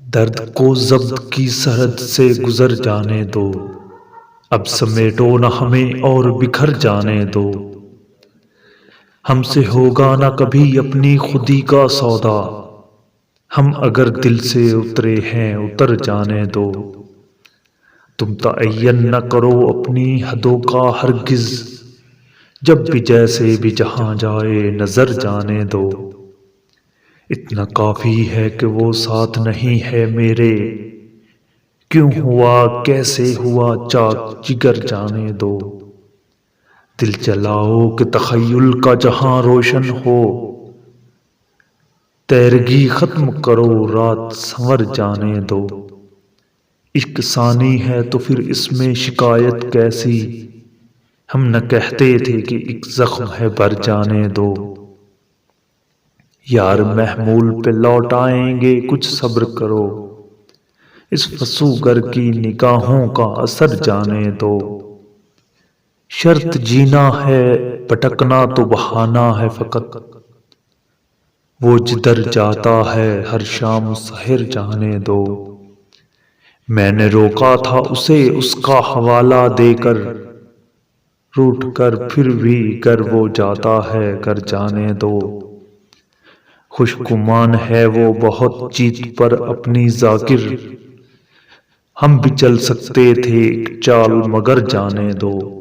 درد کو ضبط کی سرحد سے گزر جانے دو، اب سمیٹو نہ ہمیں اور بکھر جانے دو۔ ہم سے ہوگا نہ کبھی اپنی خودی کا سودا، ہم اگر دل سے اترے ہیں اتر جانے دو۔ تم تعین نہ کرو اپنی حدوں کا ہرگز، جب بھی جیسے بھی جہاں جائے نظر جانے دو۔ اتنا کافی ہے کہ وہ ساتھ نہیں ہے میرے، کیوں ہوا کیسے ہوا چاک جگر جانے دو۔ دل جلاؤ کہ تخیل کا جہاں روشن ہو، تیرگی ختم کرو رات سنور جانے دو۔ عشق ثانی ہے تو پھر اس میں شکایت کیسی، ہم نہ کہتے تھے کہ ایک زخم ہے بھر جانے دو۔ یار محمول پہ لوٹ آئیں گے کچھ صبر کرو، اس فسوگر کی نگاہوں کا اثر جانے دو۔ شرط جینا ہے بھٹکنا تو بہانہ ہے فقط، وہ جدھر جاتا ہے ہر شام سحر جانے دو۔ میں نے روکا تھا اسے اس کا حوالہ دے کر، روٹھ کر پھر بھی گر وہ جاتا ہے گر جانے دو۔ خوش گمان ہے وہ بہت جیت پر اپنی ذاکر، ہم بھی چل سکتے تھے ایک چال مگر جانے دو۔